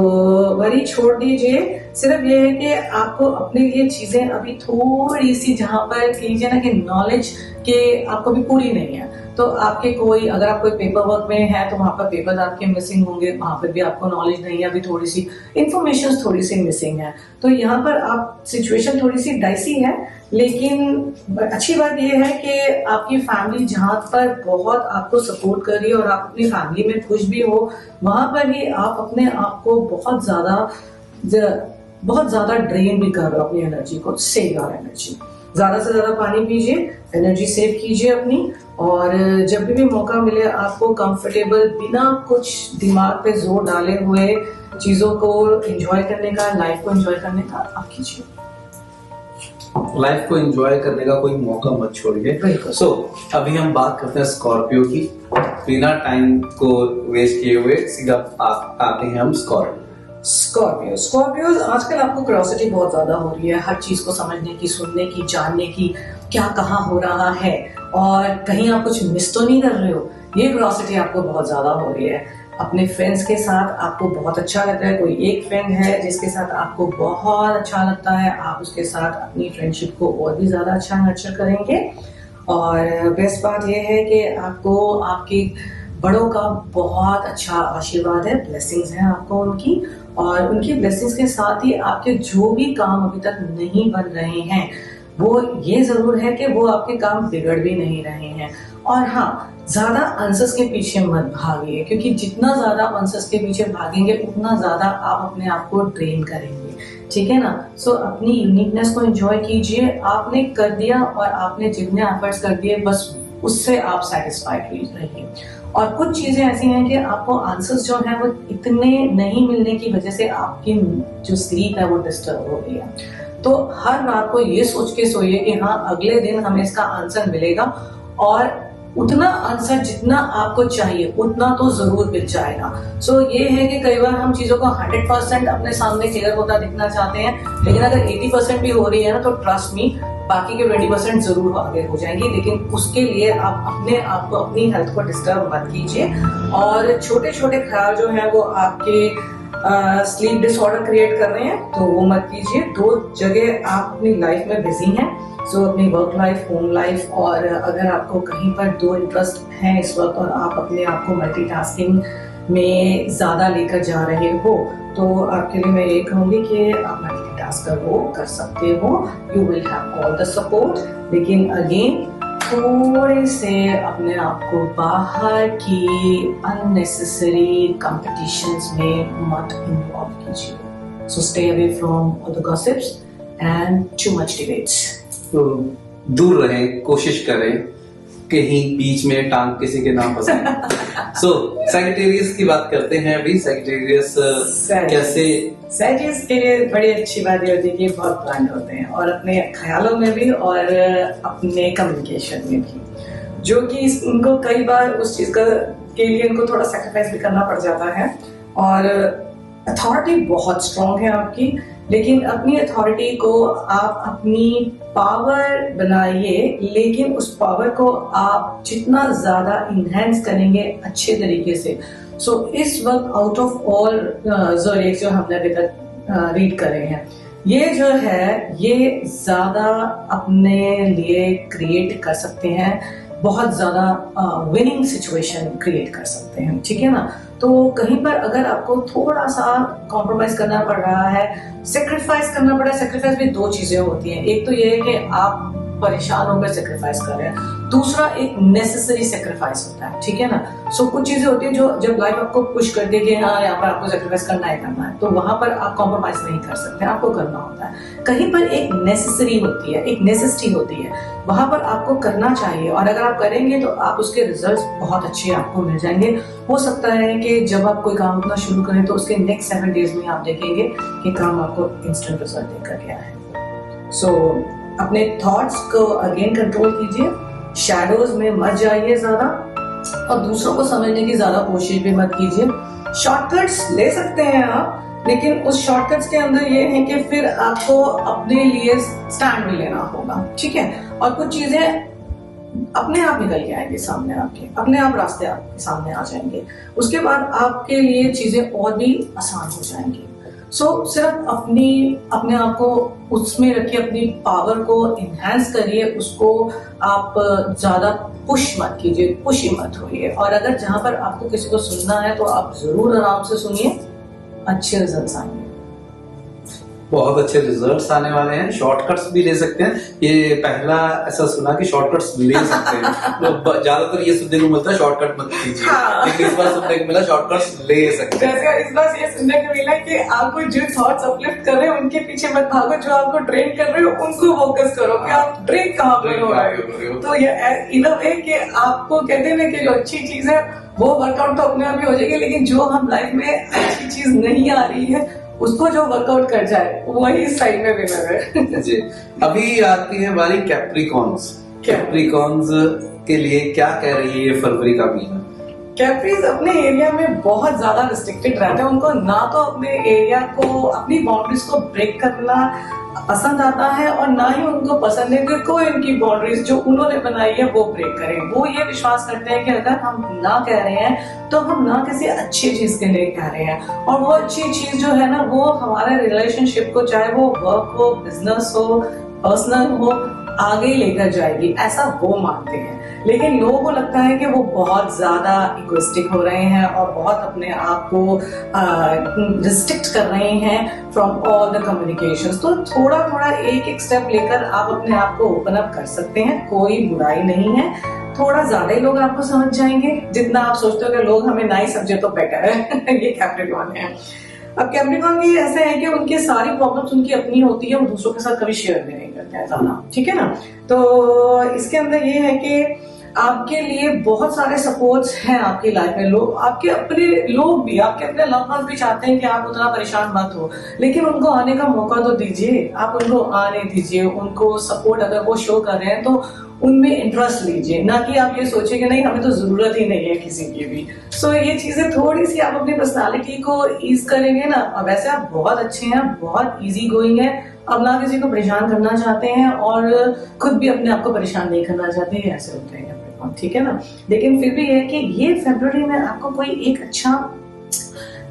वरी छोड़ दीजिए। सिर्फ ये है कि आपको अपने लिए चीजें अभी थोड़ी सी, जहां पर कीजिए ना कि नॉलेज के आपको भी पूरी नहीं है, तो आपके कोई, अगर आप कोई पेपर वर्क में है तो वहां पर पेपर्स आपके मिसिंग होंगे, वहां पर भी आपको नॉलेज नहीं है, अभी थोड़ी सी इंफॉर्मेशन थोड़ी सी मिसिंग है। तो यहाँ पर आप सिचुएशन थोड़ी सी डाइसी है, लेकिन अच्छी बात यह है कि आपकी फैमिली जहां पर बहुत आपको सपोर्ट कर रही है और आप अपनी फैमिली में खुश भी हो, वहां पर ही आप अपने आप को बहुत ज्यादा ड्रेन भी कर रहे हो अपनी एनर्जी को। सेव योर एनर्जी, ज्यादा से ज्यादा पानी पीजिए, एनर्जी सेव कीजिए अपनी। और जब भी मौका मिले आपको कंफर्टेबल, बिना कुछ दिमाग पे जोर डाले हुए चीजों को एंजॉय करने का, लाइफ को एंजॉय करने का आप कीजिए। लाइफ को एंजॉय करने का कोई मौका मत छोड़िए। सो अभी हम बात करते हैं स्कॉर्पियो की। बिना टाइम को वेस्ट किए हुए सीधा आते हैं हम स्कॉर्पियो। आजकल आपको क्यूरियोसिटी बहुत ज्यादा हो रही है, हर चीज को समझने की, सुनने की, जानने की, क्या कहाँ हो रहा है और कहीं आप कुछ मिस तो नहीं कर रहे हो। ये क्यूरियोसिटी आपको बहुत ज्यादा हो रही है। अपने फ्रेंड्स के साथ आपको बहुत अच्छा लगता है, कोई एक फ्रेंड है जिसके साथ आपको बहुत अच्छा लगता है, आप उसके साथ अपनी फ्रेंडशिप को और भी ज्यादा अच्छा नर्चर करेंगे। और बेस्ट बात यह है कि आपको आपके बड़ों का बहुत अच्छा आशीर्वाद है, ब्लेसिंग्स हैं आपको उनकी। और उनकी ब्लेसिंग्स के साथ ही आपके जो भी काम अभी तक नहीं बन रहे हैं, वो ये जरूर है कि वो आपके काम बिगड़ भी नहीं रहे हैं। और हाँ, ज्यादा आंसर्स के पीछे मत भागिए, क्योंकि जितना ज्यादा आंसर्स के पीछे भागेंगे उतना ज्यादा आप अपने आप को ड्रेन करेंगे, ठीक है ना। सो अपनी यूनिकनेस को एंजॉय कीजिए। आपने कर दिया और आपने जितने एफर्ट्स कर दिए, बस उससे आप सेटिस्फाइड रहिए। और कुछ चीजें ऐसी हैं कि आपको आंसर्स जो हैं वो इतने नहीं मिलने की वजह से आपकी जो स्लीप है वो डिस्टर्ब हो रही है। तो हर रात को ये सोच के सोइए कि हाँ, अगले दिन हमें इसका आंसर मिलेगा, और उतना आंसर जितना आपको चाहिए उतना तो जरूर मिल जाएगा। सो ये है कि कई बार हम चीजों को 100% अपने सामने क्लियर होता दिखना चाहते हैं, लेकिन अगर 80% भी हो रही है ना, तो ट्रस्ट मी, बाकी के 20% जरूर आगे हो जाएंगी। लेकिन उसके लिए आप अपने आप को, अपनी हेल्थ को डिस्टर्ब मत कीजिए। और छोटे छोटे ख्याल जो है वो आपके स्लीप डिसऑर्डर क्रिएट कर रहे हैं, तो वो मत कीजिए। 2 जगह आप अपनी लाइफ में बिजी हैं, सो अपनी वर्क लाइफ, होम लाइफ, और अगर आपको कहीं पर 2 इंटरेस्ट हैं इस वक्त और आप अपने आप को मल्टीटास्किंग में ज्यादा लेकर जा रहे हो, तो आपके लिए मैं ये कहूंगी कि आप मल्टीटास्कर हो, कर सकते हो, you will have all the support. लेकिन अगेन थोड़े से अपने आप को बाहर की अननेसेसरी कंपटीशंस में मत इन्वॉल्व कीजिए। So stay away from all the gossips and too much debates. तो दूर रहें, कोशिश करें कहीं बीच में टांग किसी के नाम पसंद। सो सैजिटेरियस की बात करते हैं अभी। सैजिटेरियस कैसे? सैजिटेरियस के लिए बड़ी अच्छी बात ये होती है कि बहुत प्लान होते हैं, और अपने ख्यालों में भी और अपने कम्युनिकेशन में भी, जो कि उनको कई बार उस चीज के लिए उनको थोड़ा सेक्रीफाइस भी करना पड़ जाता है। और अथॉरिटी बहुत स्ट्रांग है आपकी, लेकिन अपनी अथॉरिटी को आप अपनी पावर बनाइए, लेकिन उस पावर को आप जितना ज्यादा इनहेंस करेंगे अच्छे तरीके से। सो इस वक्त आउट ऑफ ऑल ज़ोडिएक जो हमने अभी तक रीड करे हैं, ये जो है ये ज्यादा अपने लिए क्रिएट कर सकते हैं, बहुत ज्यादा विनिंग सिचुएशन क्रिएट कर सकते हैं, ठीक है ना। तो कहीं पर अगर आपको थोड़ा सा कॉम्प्रोमाइज करना पड़ रहा है, सेक्रीफाइस करना पड़ा है, सेक्रीफाइस भी दो चीजें होती हैं। एक तो ये है कि आप परेशान होकर सेक्रीफाइस कर रहे हैं, दूसरा एक नेसेसरी सेक्रीफाइस होता है, ठीक है ना। सो कुछ चीजें होती है जो जब लाइफ आपको पुश कर देगी, हाँ यहाँ पर आपको सेक्रीफाइस करना है, तो वहां पर आप कॉम्प्रोमाइज नहीं कर सकते, आपको करना होता है। कहीं पर एक नेसेसरी होती है, एक नेसेसिटी होती है, वहां पर आपको करना चाहिए, और अगर आप करेंगे तो आप उसके रिजल्ट्स बहुत अच्छे आपको मिल जाएंगे। हो सकता है कि जब आप कोई काम अपना शुरू करें तो उसके नेक्स्ट 7 डेज में आप देखेंगे कि काम आपको इंस्टेंट रिजल्ट देकर गया है। सो अपने थॉट्स को अगेन कंट्रोल कीजिए, शैडोज में मत जाइए ज्यादा, और दूसरों को समझने की ज्यादा कोशिश भी मत कीजिए। शॉर्टकट्स ले सकते हैं आप, लेकिन उस शॉर्टकट्स के अंदर ये है कि फिर आपको अपने लिए स्टैंड भी लेना होगा, ठीक है। और कुछ चीजें अपने आप निकल के आएंगे सामने, आपके अपने आप रास्ते आपके सामने आ जाएंगे, उसके बाद आपके लिए चीजें और भी आसान हो जाएंगी। सो सिर्फ अपने आप को उसमें रखिए, अपनी पावर को इनहेंस करिए, उसको आप ज्यादा पुश मत कीजिए, पुशी मत होइए। और अगर जहां पर आपको किसी को सुनना है तो आप जरूर आराम से सुनिए, अच्छे रिजल्ट्स आएंगे, बहुत अच्छे रिजल्ट्स आने वाले हैं। शॉर्टकट्स भी ले सकते हैं, ये पहला ऐसा सुना कि शॉर्टकट्स ले सकते हैं। तो ज्यादातर ये सुनने को मिलता है शॉर्टकट मत कीजिए, लेकिन इस बार सुनने को मिला शॉर्टकट्स ले सकते हैं। जैसे इस बार ये सुनने को मिला कि आपको जो थॉट्स अपलिफ्ट कर रहे हैं उनके पीछे मत भागो, जो आपको ड्रेन कर रहे हो उनको फोकस करो कि आप ड्रेन कहाँ पर हो रहे हो। तो ये इन अ वे कि आपको कहते हैं ना कि जो अच्छी चीज है वो वर्कआउट तो अपने आप ही हो जाएगी, लेकिन जो हम लाइफ में अच्छी चीज नहीं आ रही है उसको जो वर्कआउट कर जाए वही साइड में विनर है। जी, अभी आती है हमारी कैप्रिकॉन्स। कैप्रिकॉन्स के लिए क्या कह रही है ये फरवरी का महीना? कैप्रीज अपने एरिया में बहुत ज्यादा रिस्ट्रिक्टेड रहते हैं, उनको ना तो अपने एरिया को, अपनी बाउंड्रीज को ब्रेक करना पसंद आता है, और ना ही उनको पसंद है कि कोई इनकी बाउंड्रीज जो उन्होंने बनाई है वो ब्रेक करें। वो ये विश्वास करते हैं कि अगर हम ना कह रहे हैं तो हम ना किसी अच्छी चीज के लिए कह रहे हैं, और वो अच्छी चीज जो है ना वो हमारे रिलेशनशिप को, चाहे वो वर्क हो, बिजनेस हो, पर्सनल हो, आगे लेकर जाएगी, ऐसा वो मानते हैं। लेकिन लोगों को लगता है कि वो बहुत ज्यादा इगोइस्टिक हो रहे हैं और बहुत अपने आप को रिस्ट्रिक्ट कर रहे हैं फ्रॉम ऑल द कम्युनिकेशंस। तो थोड़ा थोड़ा एक स्टेप लेकर आप अपने आप को ओपन अप कर सकते हैं, कोई बुराई नहीं है। थोड़ा ज्यादा ही लोग आपको समझ जाएंगे, जितना आप सोचते हो कि लोग हमें ना ही समझे तो बेटर है। ये कैप्रिकॉर्न है। अब कैप्रिकॉर्न ये ऐसा है कि उनकी सारी प्रॉब्लम्स उनकी अपनी होती है, वो दूसरों के साथ कभी शेयर भी नहीं करते हैं ज्यादा, ठीक है ना। तो इसके अंदर ये है कि आपके लिए बहुत सारे सपोर्ट्स हैं आपकी लाइफ में। लोग, आपके अपने लोग भी, आपके अपने लव वंस भी चाहते हैं कि आप उतना परेशान मत हो, लेकिन उनको आने का मौका तो दीजिए, आप उनको आने दीजिए, उनको सपोर्ट अगर वो शो कर रहे हैं तो उनमें इंटरेस्ट लीजिए, ना कि आप ये सोचिए कि नहीं हमें तो जरूरत ही नहीं है किसी की भी। सो ये चीजें थोड़ी सी आप अपनी पर्सनालिटी को ईज करेंगे ना। अब वैसे आप बहुत अच्छे हैं, बहुत इजी गोइंग है, अब ना किसी को परेशान करना चाहते हैं और खुद भी अपने आप को परेशान नहीं करना चाहते हैं, ऐसे होते हैं, ठीक है ना। लेकिन फिर भी है कि ये फरवरी में आपको कोई एक अच्छा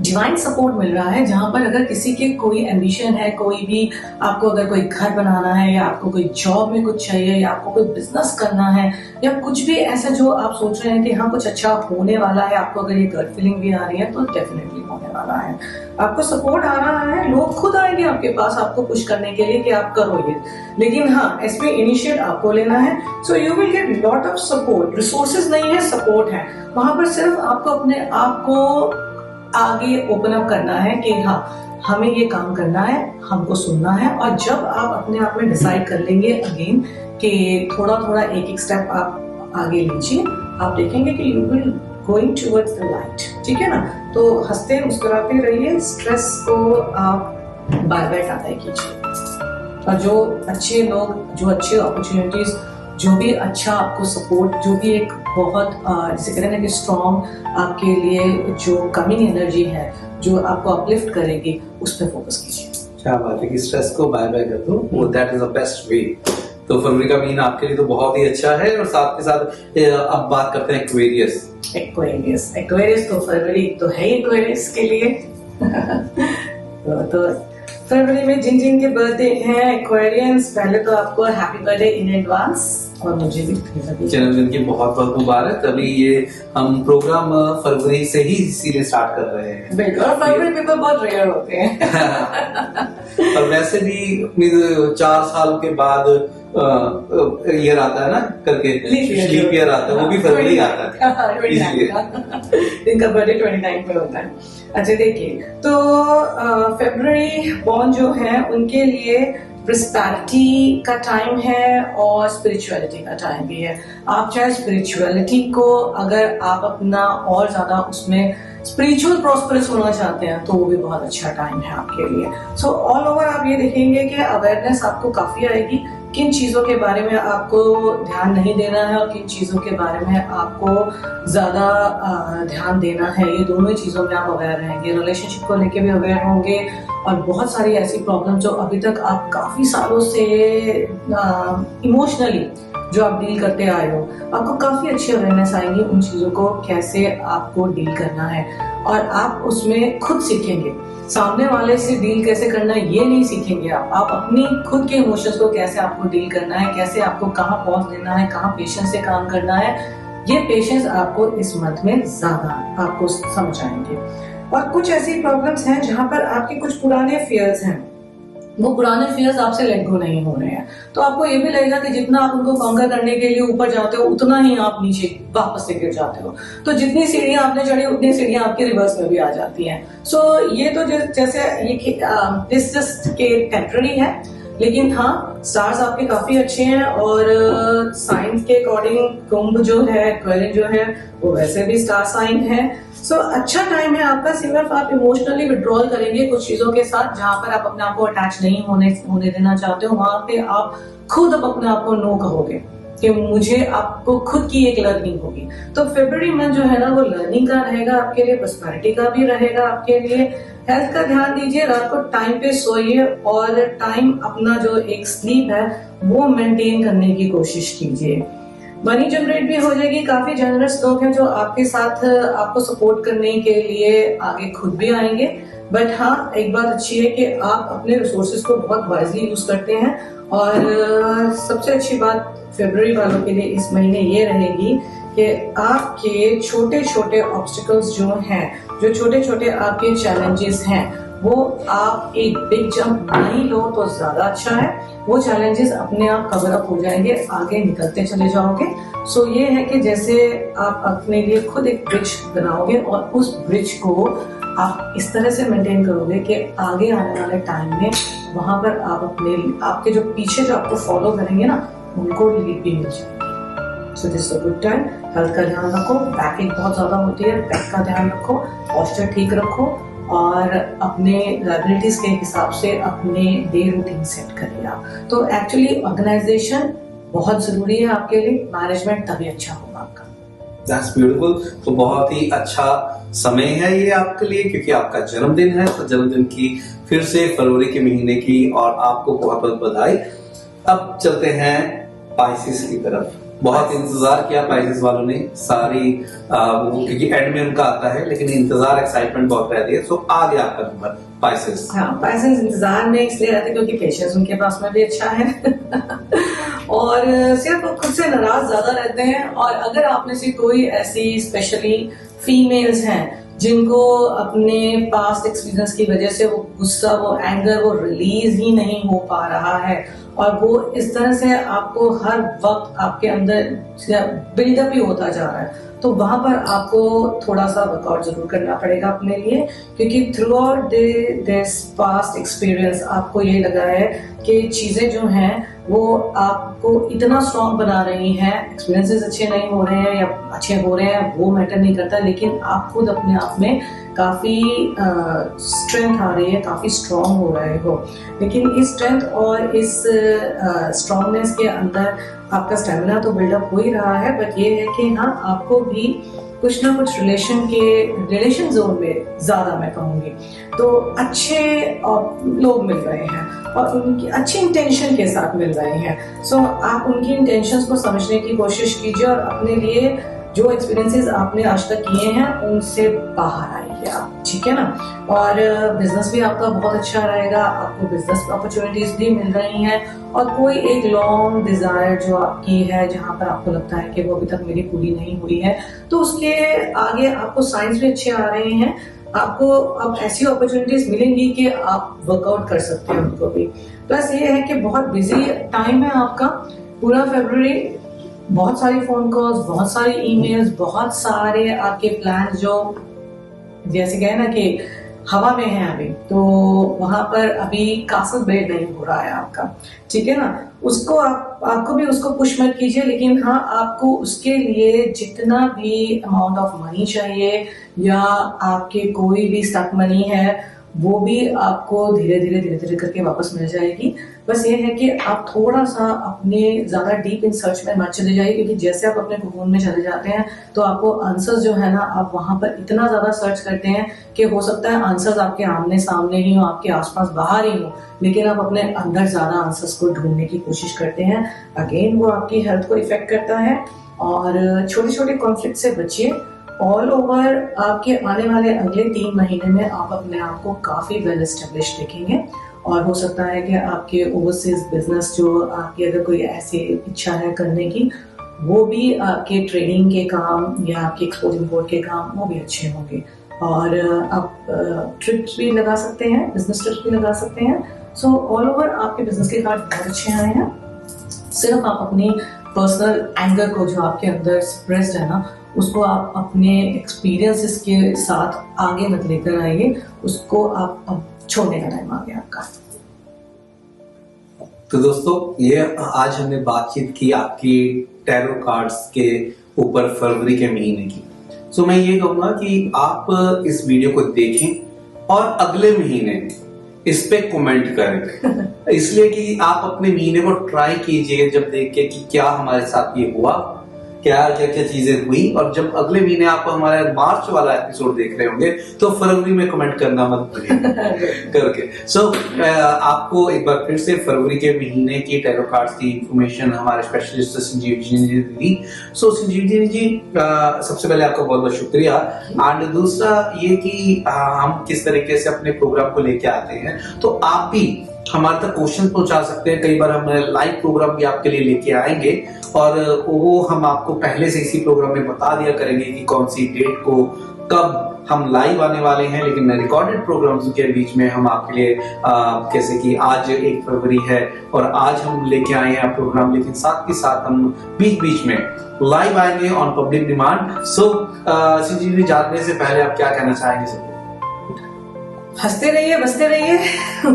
डिवाइन सपोर्ट मिल रहा है, जहां पर अगर किसी के कोई एम्बिशन है, कोई भी आपको अगर कोई घर बनाना है, या आपको कोई जॉब में कुछ चाहिए, या आपको कोई बिजनेस करना है, या कुछ भी ऐसा जो आप सोच रहे हैं कि हाँ कुछ अच्छा होने वाला है, आपको अगर ये गट फीलिंग भी आ रही है तो डेफिनेटली होने वाला है। आपको सपोर्ट आ रहा है, लोग खुद आएंगे आपके पास आपको पुश करने के लिए कि आप करो ये, लेकिन हाँ इसमें इनिशिएट आपको लेना है। So you will get lot of support. Resources नहीं है, सपोर्ट है। वहां पर सिर्फ आपको अपने आप को आगे ओपन अप करना है कि हाँ हमें ये काम करना है, हमको सुनना है। और जब आप अपने आप में डिसाइड कर लेंगे अगेन कि थोड़ा थोड़ा एक स्टेप आप आप आगे लीजिए, आप देखेंगे कि you will going towards the light, ठीक है ना। तो हंसते मुस्कुराते रहिए, स्ट्रेस को आप बाय बाय टाटा कीजिए, और जो अच्छे लोग, जो अच्छी अपॉर्चुनिटीज, जो भी अच्छा आपको सपोर्ट, जो भी एक बहुत जिसे कहते हैं कि स्ट्रॉन्ग आपके लिए जो कमिंग एनर्जी है, जो आपको अपलिफ्ट करेगी, उस पर फोकस कीजिए। क्या बात है कि स्ट्रेस को बाय बाय कर दो, वो that is the best way. तो फरवरी का महीना आपके लिए तो बहुत ही अच्छा है। और साथ के साथ अब बात करते हैं एक्वेरियस। एक्वेरियस तो फरवरी तो है ही एक्वेरियस के लिए। तो फरवरी में जिन जिन के बर्थडे हैं एक्वेरियंस, पहले तो आपको हैप्पी बर्थडे इन एडवांस, और मुझे भी जन्मदिन की बहुत बहुत मुबारक। अभी ये हम प्रोग्राम फरवरी से ही इसीलिए स्टार्ट कर रहे हैं। बिल्कुल, और फरवरी पेपर बहुत रेयर होते हैं। और वैसे भी अपनी 4 साल के बाद ईयर आता है ना करके, लीप ईयर आता है, वो भी फरवरी आता है इसलिए। इनका बर्थडे 29 में होता है। अच्छा देखिए, तो फरवरी बॉर्न जो है उनके लिए प्रोस्पेरिटी का टाइम है और स्पिरिचुअलिटी का टाइम भी है। आप चाहे स्पिरिचुअलिटी को अगर आप अपना और ज्यादा उसमें स्पिरिचुअल प्रॉस्परस होना चाहते हैं तो वो भी बहुत अच्छा टाइम है आपके लिए। सो ऑल ओवर आप ये देखेंगे कि अवेयरनेस आपको काफी आएगी, किन चीजों के बारे में आपको ध्यान नहीं देना है और किन चीजों के बारे में आपको ज्यादा ध्यान देना है। ये दोनों ही चीजों में आप अवेयर रहेंगे, रिलेशनशिप को लेके भी अवेयर होंगे, और बहुत सारी ऐसी प्रॉब्लम जो अभी तक आप काफी सालों से इमोशनली जो आप डील करते आए हो, आपको काफी अच्छी अवेयरनेस आएगी उन चीजों को कैसे आपको डील करना है, और आप उसमें खुद सीखेंगे। सामने वाले से डील कैसे करना है ये नहीं सीखेंगे आप अपनी खुद के इमोशंस को कैसे आपको डील करना है, कैसे आपको कहाँ पॉज देना है, कहाँ पेशेंस से काम करना है। ये पेशेंस आपको इस मंथ में ज्यादा आपको समझ आएंगे। और कुछ ऐसी प्रॉब्लम्स हैं जहां पर आपके कुछ पुराने फियर्स हैं, वो पुराने फियर्स आपसे लेट गो नहीं हो रहे हैं, तो आपको ये भी लगेगा कि जितना आप उनको कॉन्कर करने के लिए ऊपर जाते हो उतना ही आप नीचे वापस से गिर जाते हो। तो जितनी सीढ़ियां आपने चढ़ी उतनी सीढ़ियां आपके रिवर्स में भी आ जाती हैं। सो ये तो जैसे ये दिस जस्ट के टेम्पररी है, लेकिन हाँ स्टार्स आपके काफी अच्छे हैं, और साइंस के अकॉर्डिंग कुंभ जो है, एक्वेरियन जो है, वो वैसे भी स्टार साइन है। सो अच्छा टाइम है आपका। सिर्फ आप इमोशनली विड्रॉल करेंगे कुछ चीजों के साथ जहां पर आप अपने आप को अटैच नहीं होने देना चाहते हो, वहां पे आप खुद अपने आप को नो कहोगे कि मुझे, आपको खुद की एक लर्निंग होगी। तो फरवरी मंथ जो है ना वो लर्निंग का रहेगा आपके लिए, प्रॉस्पेरिटी का भी रहेगा आपके लिए। हेल्थ का ध्यान दीजिए, रात को टाइम पे सोइए, और टाइम अपना जो एक स्लीप है वो मेंटेन करने की कोशिश कीजिए। मनी जनरेट भी हो जाएगी, काफी जनरस लोग हैं जो आपके साथ आपको सपोर्ट करने के लिए आगे खुद भी आएंगे। बट हाँ एक बात अच्छी है कि आप अपने रिसोर्सेज को बहुत वाइजली यूज करते हैं, और सबसे अच्छी बात फरवरी वालों के लिए इस महीने ये रहेगी कि आपके छोटे छोटे ऑब्स्टिकल्स जो हैं, जो छोटे छोटे आपके चैलेंजेस हैं, वो आप एक बिग जंप नहीं लो तो ज्यादा अच्छा है। वो चैलेंजेस अपने आप कवर अप हो जाएंगे, आगे निकलते चले जाओगे। सो ये है कि जैसे आप अपने लिए खुद एक ब्रिज बनाओगे, और उस ब्रिज को आप इस तरह से मेंटेन करोगे कि आगे आने वाले टाइम में वहां पर आप अपने, आपके जो पीछे जो आपको फॉलो करेंगे ना, उनको लीड भी मिल जाएगी। So this is a good time. Health का ध्यान रखो, बैकिंग बहुत ज्यादा होती है, बैक का ध्यान रखो, पोस्चर ठीक रखो, और अपने लाइबिलिटीज के हिसाब से अपने डे रूटीन सेट करिए आप। तो एक्चुअली ऑर्गेनाइजेशन बहुत जरूरी है आपके लिए, मैनेजमेंट तभी अच्छा होगा आपका। That's beautiful। तो बहुत ही अच्छा समय है ये आपके लिए, क्योंकि आपका जन्मदिन है। तो जन्मदिन की फिर से फरवरी के महीने की और आपको बहुत बहुत बधाई। अब चलते हैं पाइसेस की तरफ। बहुत इंतजार किया पाइसेस वालों ने, सारी क्योंकि एंड में उनका आता है, लेकिन इंतजार, एक्साइटमेंट बहुत रहती है। सो आ गया आपका नंबर पाइसेस। हाँ, पाइसेस इंतजार में इसलिए रहते क्योंकि पेशेंस उनके पास में भी अच्छा है और सिर्फ वो खुद से नाराज ज्यादा रहते हैं। और अगर आप में से कोई ऐसी स्पेशली फीमेल्स हैं जिनको अपने पास्ट एक्सपीरियंस की वजह से वो गुस्सा, वो एंगर, वो रिलीज ही नहीं हो पा रहा है, और वो इस तरह से आपको हर वक्त आपके अंदर बिल्डअप ही होता जा रहा है। तो वहां पर आपको थोड़ा सा वर्कआउट जरूर करना पड़ेगा अपने लिए, क्योंकि through out this past experience आपको ये लगा है कि चीजें जो हैं वो आपको इतना स्ट्रांग बना रही हैं। एक्सपीरियंसेस अच्छे नहीं हो रहे हैं या अच्छे हो रहे हैं वो मैटर नहीं करता, लेकिन आप खुद अपने आप में काफी स्ट्रेंथ आ रही है, काफी स्ट्रांग हो रहे हो। लेकिन इस स्ट्रेंथ और इस स्ट्रांगनेस के अंदर आपका स्टेमिना तो बिल्डअप हो ही रहा है, बट ये है कि हाँ आपको भी कुछ ना कुछ रिलेशन जोन में ज्यादा मैं कहूँगी तो अच्छे लोग मिल रहे हैं और उनकी अच्छी इंटेंशन के साथ मिल रहे हैं। सो आप उनकी इंटेंशंस को समझने की कोशिश कीजिए और अपने लिए जो एक्सपीरियंसेस आपने आज तक किए हैं उनसे बाहर आइए आप, ठीक है ना। और बिजनेस भी आपका बहुत अच्छा रहेगा, आपको बिजनेस अपॉर्चुनिटीज भी मिल रही हैं और कोई एक लॉन्ग डिजायर जो आपकी है जहां पर आपको लगता है कि वो अभी तक मेरी पूरी नहीं हुई है, तो उसके आगे आपको साइंस भी अच्छे आ रहे हैं। आपको अब ऐसी अपॉर्चुनिटीज मिलेंगी कि आप वर्कआउट कर सकते हैं उनको भी। प्लस ये है कि बहुत बिजी टाइम है आपका, पूरा फरवरी, बहुत सारी फोन कॉल्स, बहुत सारी ईमेल्स, बहुत सारे आपके प्लान जो जैसे कहे ना कि हवा में है अभी, तो वहां पर अभी कासल बेड नहीं हो रहा है आपका, ठीक है ना। उसको आपको भी उसको पुश मत कीजिए, लेकिन हाँ आपको उसके लिए जितना भी अमाउंट ऑफ मनी चाहिए या आपके कोई भी स्टक मनी है वो भी आपको धीरे धीरे करके वापस मिल जाएगी। बस ये है कि आप थोड़ा सा अपने ज्यादा डीप इन सर्च में मत चले जाइए, क्योंकि जैसे आप अपने कोकून में चले जाते हैं तो आपको आंसर्स जो है ना आप वहां पर इतना ज्यादा सर्च करते हैं कि हो सकता है आंसर्स आपके आमने सामने ही हो, आपके आसपास बाहर ही हो, लेकिन आप अपने अंदर ज्यादा आंसर्स को ढूंढने की कोशिश करते हैं। अगेन वो आपकी हेल्थ को इफेक्ट करता है और छोटे छोटे कॉन्फ्लिक्ट से बचिए। ऑल ओवर आपके आने वाले अगले 3 महीने में आप अपने आप को काफी वेल एस्टेब्लिश देखेंगे और हो सकता है कि आपके ओवरसीज बिजनेस जो आपकी अगर कोई ऐसी इच्छा है करने की, वो भी आपके ट्रेडिंग के काम या आपके एक्सपोर्ट इंपोर्ट के काम वो भी अच्छे होंगे। और आप ट्रिप्स भी लगा सकते हैं, बिजनेस ट्रिप्स भी लगा सकते हैं। सो ऑल ओवर आपके बिजनेस के कार्ड बहुत अच्छे आए हैं। सिर्फ आप अपनी पर्सनल एंगर को जो आपके अंदर सप्रेस्ड है ना, उसको आप अपने एक्सपीरियंसेस के साथ आगे मत लेकर आइए, उसको आप अब छोड़ने का टाइम आ गया आपका। तो दोस्तों ये आज हमने बातचीत की आपकी टैरो कार्ड्स के ऊपर फरवरी के महीने की। सो मैं ये कहूंगा कि आप इस वीडियो को देखें और अगले महीने इस पे कमेंट करें इसलिए कि आप अपने महीने को ट्राई कीजिए जब देख के कि क्या हमारे साथ ये हुआ, क्या क्या क्या चीजें हुई। और जब अगले महीने आप हमारा मार्च वाला एपिसोड देख रहे होंगे तो फरवरी में कमेंट करना मत भूलिए करके। सो आपको एक बार फिर से फरवरी के महीने की टैरो कार्ड्स की इंफॉर्मेशन हमारे स्पेशलिस्ट संजीव जी ने दी। सो संजीव जी सबसे पहले आपका बहुत बहुत शुक्रिया। एंड दूसरा ये कि हम किस तरीके से अपने प्रोग्राम को लेके आते हैं, तो आप भी हमारे तक क्वेश्चन पहुंचा सकते हैं। कई बार हम लाइव प्रोग्राम भी आपके लिए लेके आएंगे और वो हम आपको पहले से इसी प्रोग्राम में बता दिया करेंगे कि कौन सी डेट को कब हम लाइव आने वाले हैं। लेकिन रिकॉर्डेड प्रोग्राम्स के बीच में हम आपके लिए जैसे कि आज 1 फरवरी है और आज हम लेके आए हैं प्रोग्राम, लेकिन साथ के साथ हम बीच बीच में लाइव आएंगे ऑन पब्लिक डिमांड। सो संजीव जी जाने से पहले आप क्या कहना चाहेंगे सबको? हंसते रहिए, बसते रहिए,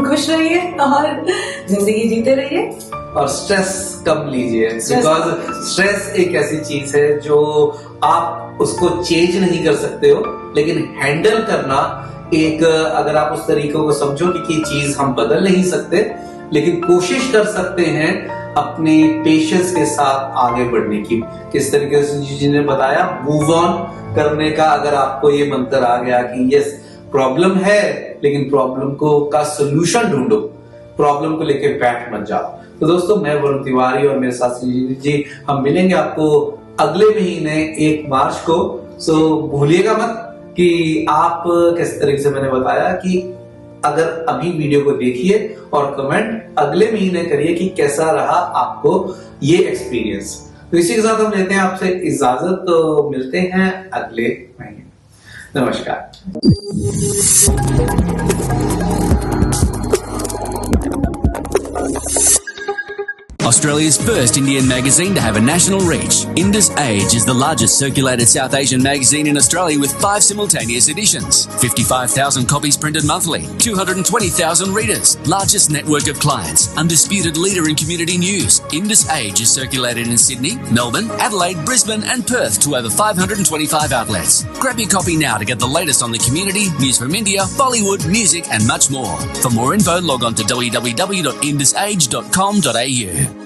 खुश रहिए और जिंदगी जीते रहिए और स्ट्रेस कम लीजिए, बिकॉज स्ट्रेस एक ऐसी चीज है जो आप उसको चेंज नहीं कर सकते हो, लेकिन हैंडल करना एक, अगर आप उस तरीके को समझोगे कि चीज हम बदल नहीं सकते, लेकिन कोशिश कर सकते हैं अपने पेशेंस के साथ आगे बढ़ने की। किस तरीके से जी ने बताया, मूव ऑन करने का अगर आपको ये मंत्र आ गया कि यस प्रॉब्लम है लेकिन प्रॉब्लम को का सोल्यूशन ढूंढो, प्रॉब्लम को लेके बैठ मत जाओ। तो दोस्तों मैं वरुण तिवारी और मेरे साथ संजीव जी, हम मिलेंगे आपको अगले महीने 1 मार्च को। सो भूलिएगा मत कि आप किस तरीके से मैंने बताया कि अगर अभी वीडियो को देखिए और कमेंट अगले महीने करिए कि कैसा रहा आपको ये एक्सपीरियंस। तो इसी के साथ हम लेते हैं आपसे इजाजत, तो मिलते हैं अगले महीने। नमस्कार। Australia's first Indian magazine to have a national reach, Indus Age is the largest circulated South Asian magazine in Australia with 5 simultaneous editions, 55,000 copies printed monthly, 220,000 readers, largest network of clients, undisputed leader in community news. Indus Age is circulated in Sydney, Melbourne, Adelaide, Brisbane and Perth to over 525 outlets. Grab your copy now to get the latest on the community, news from India, Bollywood, music and much more. For more info, log on to www.indusage.com.au.